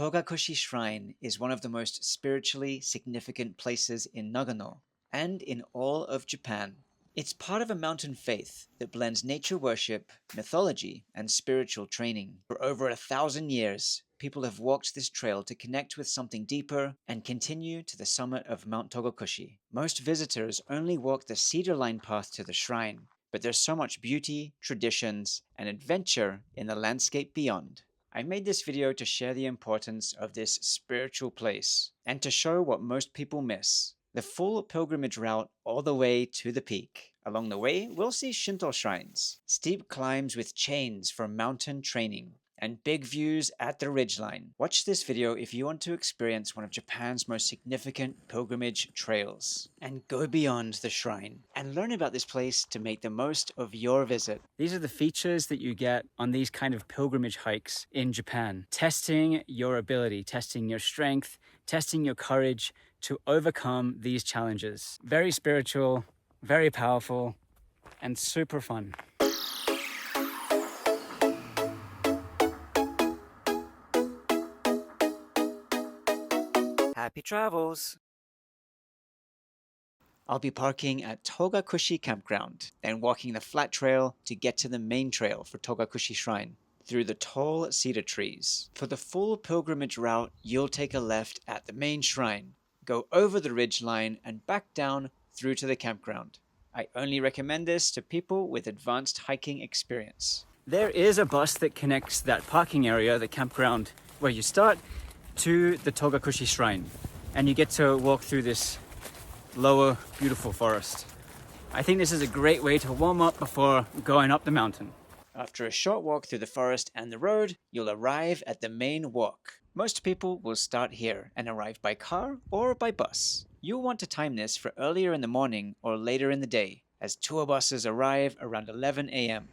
Togakushi Shrine is one of the most spiritually significant places in Nagano and in all of Japan. It's part of a mountain faith that blends nature worship, mythology, and spiritual training. For over 1,000 years, people have walked this trail to connect with something deeper and continue to the summit of Mount Togakushi. Most visitors only walk the cedar-lined path to the shrine, but there's so much beauty, traditions, and adventure in the landscape beyond. I made this video to share the importance of this spiritual place and to show what most people miss. The full pilgrimage route all the way to the peak. Along the way, we'll see Shinto shrines, steep climbs with chains for mountain training, and big views at the ridgeline. Watch this video if you want to experience one of Japan's most significant pilgrimage trails, and go beyond the shrine and learn about this place to make the most of your visit. These are the features that you get on these kind of pilgrimage hikes in Japan. Testing your ability, testing your strength, testing your courage to overcome these challenges. Very spiritual, very powerful, and super fun. Happy travels! I'll be parking at Togakushi campground, then walking the flat trail to get to the main trail for Togakushi Shrine, through the tall cedar trees. For the full pilgrimage route, you'll take a left at the main shrine, go over the ridgeline and back down through to the campground. I only recommend this to people with advanced hiking experience. There is a bus that connects that parking area, the campground where you start, to the Togakushi Shrine, and you get to walk through this lower, beautiful forest. I think this is a great way to warm up before going up the mountain. After a short walk through the forest and the road, you'll arrive at the main walk. Most people will start here and arrive by car or by bus. You'll want to time this for earlier in the morning or later in the day, as tour buses arrive around 11 a.m.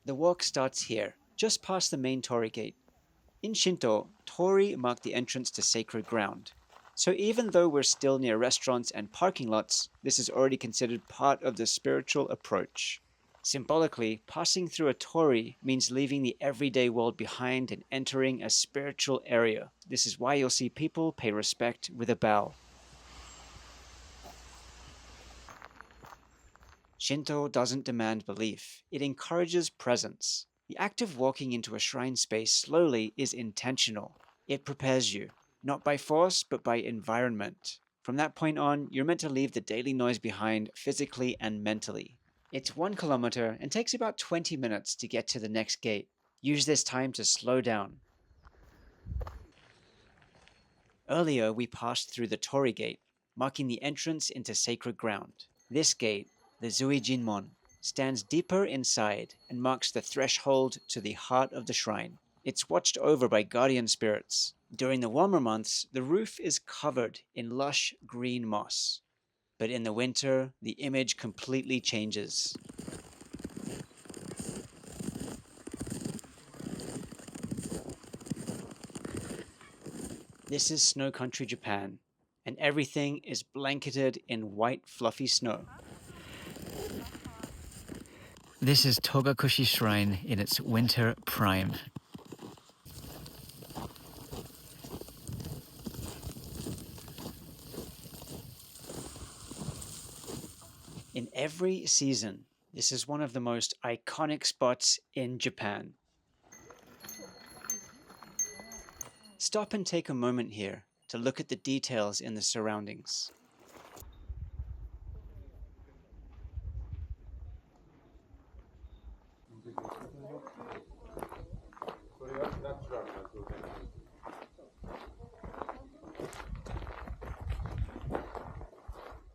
The walk starts here, just past the main torii gate. In Shinto, torii mark the entrance to sacred ground. So even though we're still near restaurants and parking lots, this is already considered part of the spiritual approach. Symbolically, passing through a torii means leaving the everyday world behind and entering a spiritual area. This is why you'll see people pay respect with a bow. Shinto doesn't demand belief, it encourages presence. The act of walking into a shrine space slowly is intentional. It prepares you, not by force, but by environment. From that point on, you're meant to leave the daily noise behind physically and mentally. It's 1 kilometer and takes about 20 minutes to get to the next gate. Use this time to slow down. Earlier, we passed through the torii gate, marking the entrance into sacred ground. This gate, the Zuijinmon, stands deeper inside and marks the threshold to the heart of the shrine. It's watched over by guardian spirits. During the warmer months, the roof is covered in lush green moss. But in the winter, the image completely changes. This is snow country Japan, and everything is blanketed in white fluffy snow. This is Togakushi Shrine in its winter prime. In every season, this is one of the most iconic spots in Japan. Stop and take a moment here to look at the details in the surroundings.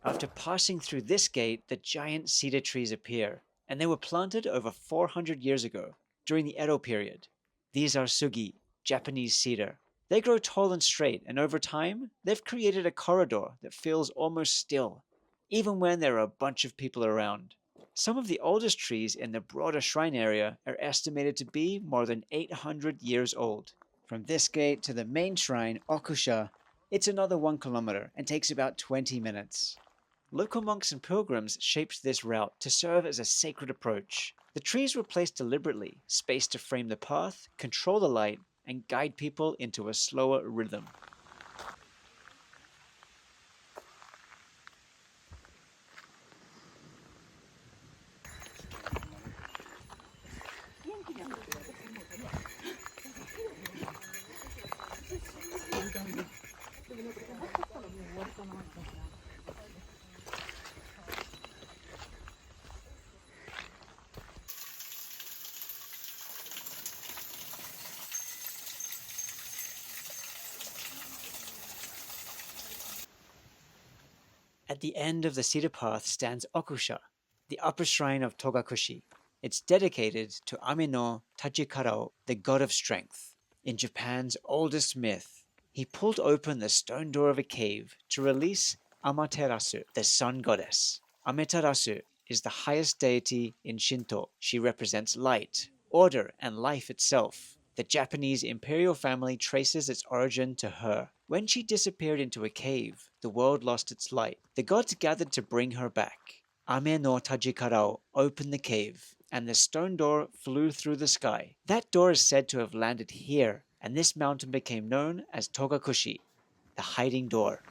After passing through this gate, the giant cedar trees appear, and they were planted over 400 years ago, during the Edo period. These are sugi, Japanese cedar. They grow tall and straight, and over time, they've created a corridor that feels almost still, even when there are a bunch of people around. Some of the oldest trees in the broader shrine area are estimated to be more than 800 years old. From this gate to the main shrine, Okusha, it's another 1 kilometer and takes about 20 minutes. Local monks and pilgrims shaped this route to serve as a sacred approach. The trees were placed deliberately, spaced to frame the path, control the light, and guide people into a slower rhythm. At the end of the cedar path stands Okusha, the upper shrine of Togakushi. It's dedicated to Ameno Tajikarao, the god of strength. In Japan's oldest myth, he pulled open the stone door of a cave to release Amaterasu, the sun goddess. Amaterasu is the highest deity in Shinto. She represents light, order, and life itself. The Japanese imperial family traces its origin to her. When she disappeared into a cave, the world lost its light. The gods gathered to bring her back. Ame no Tajikarao opened the cave, and the stone door flew through the sky. That door is said to have landed here, and this mountain became known as Togakushi, the hiding door.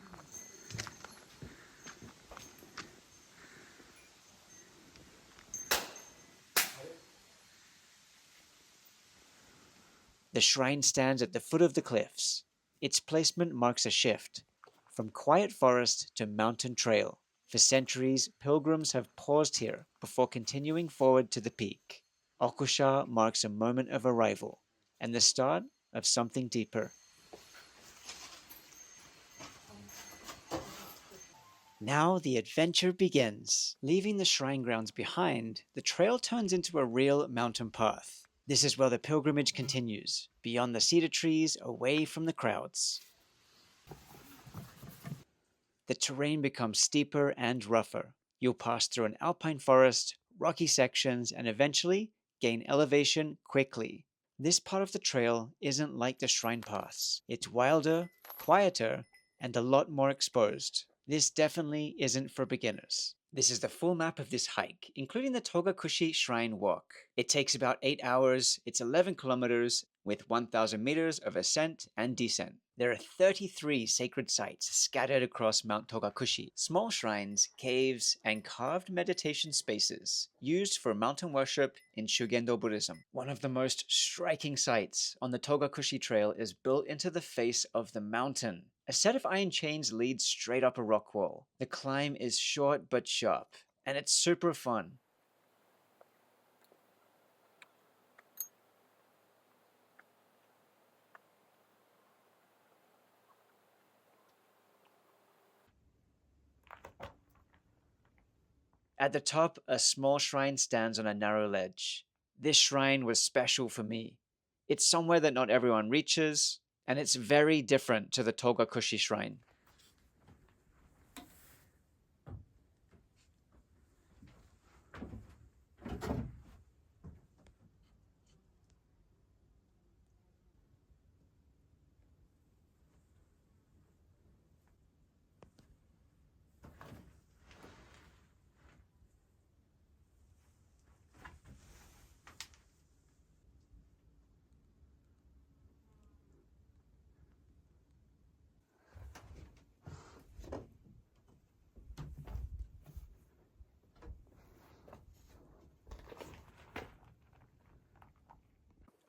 The shrine stands at the foot of the cliffs. Its placement marks a shift from quiet forest to mountain trail. For centuries, pilgrims have paused here before continuing forward to the peak. Okusha marks a moment of arrival and the start of something deeper. Now the adventure begins. Leaving the shrine grounds behind, the trail turns into a real mountain path. This is where the pilgrimage continues, beyond the cedar trees, away from the crowds. The terrain becomes steeper and rougher. You'll pass through an alpine forest, rocky sections, and eventually gain elevation quickly. This part of the trail isn't like the shrine paths. It's wilder, quieter, and a lot more exposed. This definitely isn't for beginners. This is the full map of this hike, including the Togakushi Shrine walk. It takes about 8 hours, it's 11 kilometers, with 1,000 meters of ascent and descent. There are 33 sacred sites scattered across Mount Togakushi, small shrines, caves, and carved meditation spaces used for mountain worship in Shugendo Buddhism. One of the most striking sights on the Togakushi Trail is built into the face of the mountain. A set of iron chains leads straight up a rock wall. The climb is short but sharp, and it's super fun. At the top, a small shrine stands on a narrow ledge. This shrine was special for me. It's somewhere that not everyone reaches, and it's very different to the Togakushi Shrine.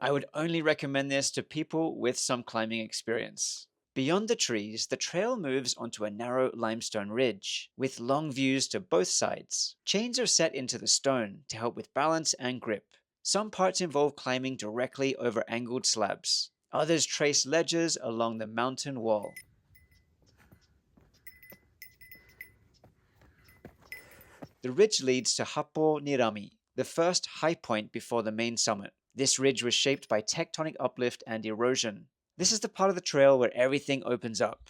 I would only recommend this to people with some climbing experience. Beyond the trees, the trail moves onto a narrow limestone ridge, with long views to both sides. Chains are set into the stone to help with balance and grip. Some parts involve climbing directly over angled slabs. Others trace ledges along the mountain wall. The ridge leads to Happo Nirami, the first high point before the main summit. This ridge was shaped by tectonic uplift and erosion. This is the part of the trail where everything opens up.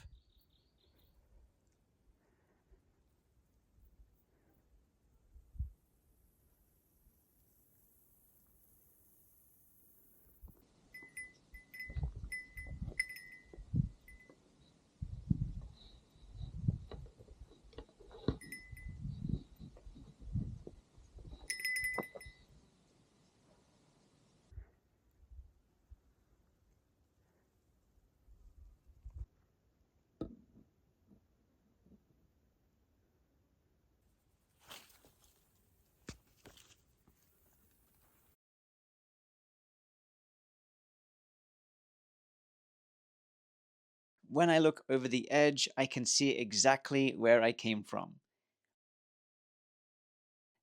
When I look over the edge, I can see exactly where I came from.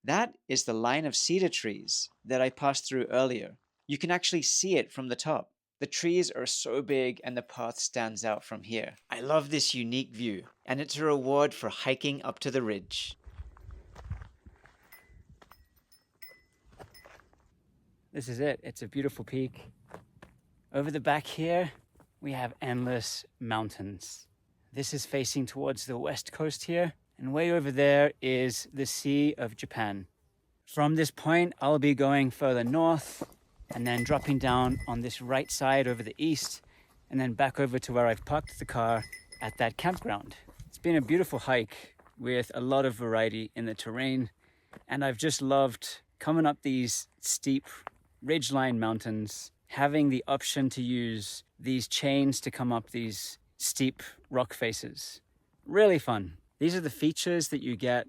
That is the line of cedar trees that I passed through earlier. You can actually see it from the top. The trees are so big and the path stands out from here. I love this unique view, and it's a reward for hiking up to the ridge. This is it. It's a beautiful peak. Over the back here, we have endless mountains. This is facing towards the west coast here, and way over there is the Sea of Japan. From this point, I'll be going further north and then dropping down on this right side over the east and then back over to where I've parked the car at that campground. It's been a beautiful hike with a lot of variety in the terrain, and I've just loved coming up these steep ridgeline mountains, having the option to use these chains to come up these steep rock faces. Really fun. These are the features that you get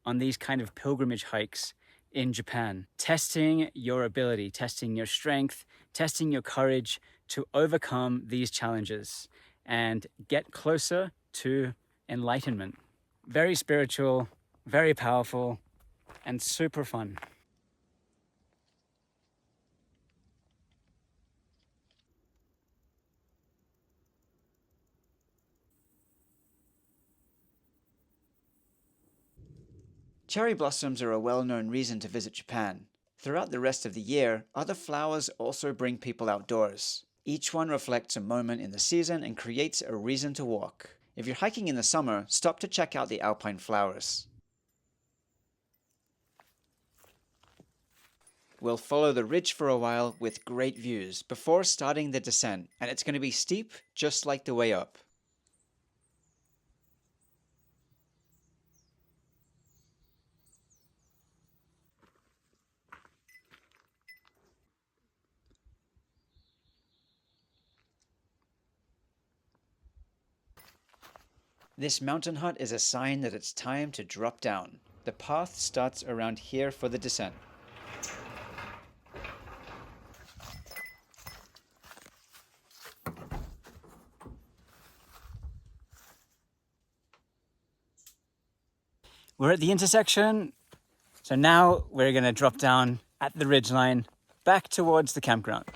on these kind of pilgrimage hikes in Japan. Testing your ability, testing your strength, testing your courage to overcome these challenges and get closer to enlightenment. Very spiritual, very powerful, and super fun. Cherry blossoms are a well-known reason to visit Japan. Throughout the rest of the year, other flowers also bring people outdoors. Each one reflects a moment in the season and creates a reason to walk. If you're hiking in the summer, stop to check out the alpine flowers. We'll follow the ridge for a while with great views before starting the descent, and it's going to be steep just like the way up. This mountain hut is a sign that it's time to drop down. The path starts around here for the descent. We're at the intersection, so now we're going to drop down at the ridgeline back towards the campground.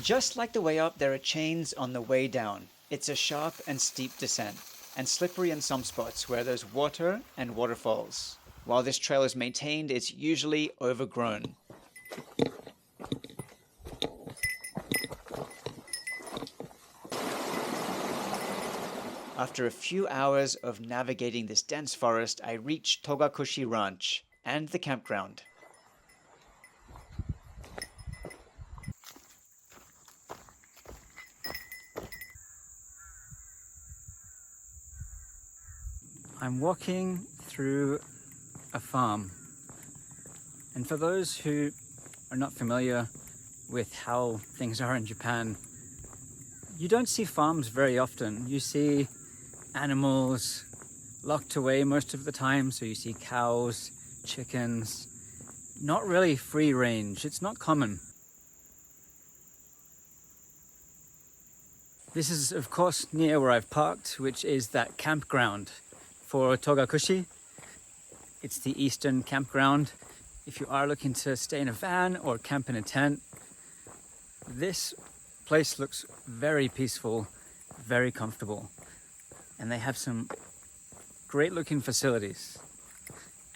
Just like the way up, there are chains on the way down. It's a sharp and steep descent, and slippery in some spots where there's water and waterfalls. While this trail is maintained, it's usually overgrown. After a few hours of navigating this dense forest, I reached Togakushi Ranch and the campground. I'm walking through a farm, and for those who are not familiar with how things are in Japan, you don't see farms very often. You see animals locked away most of the time, so you see cows, chickens, not really free range. It's not common. This is of course near where I've parked, which is that campground for Togakushi. It's the eastern campground. If you are looking to stay in a van or camp in a tent, this place looks very peaceful, very comfortable, and they have some great looking facilities.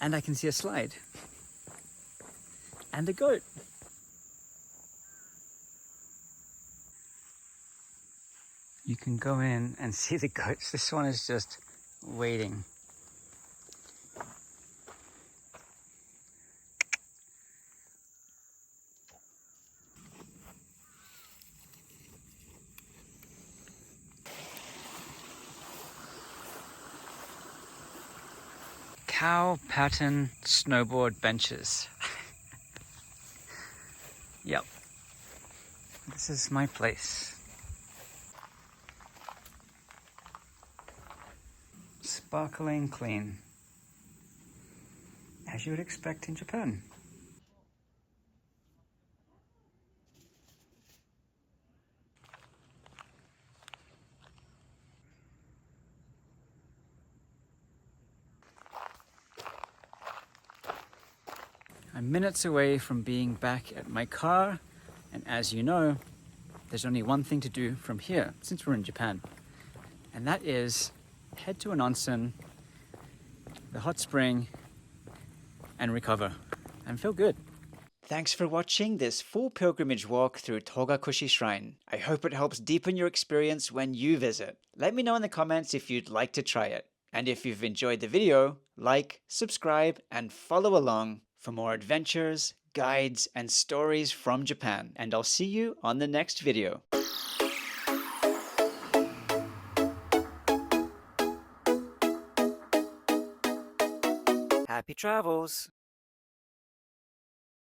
And I can see a slide and a goat. You can go in and see the goats. This one is just waiting. Cow pattern snowboard benches. Yep, this is my place. Sparkling clean, as you would expect in Japan. I'm minutes away from being back at my car, and as you know, there's only one thing to do from here, since we're in Japan, and that is head to an onsen, the hot spring, and recover, and feel good. Thanks for watching this full pilgrimage walk through Togakushi Shrine. I hope it helps deepen your experience when you visit. Let me know in the comments if you'd like to try it. And if you've enjoyed the video, like, subscribe, and follow along for more adventures, guides, and stories from Japan. And I'll see you on the next video. Happy travels!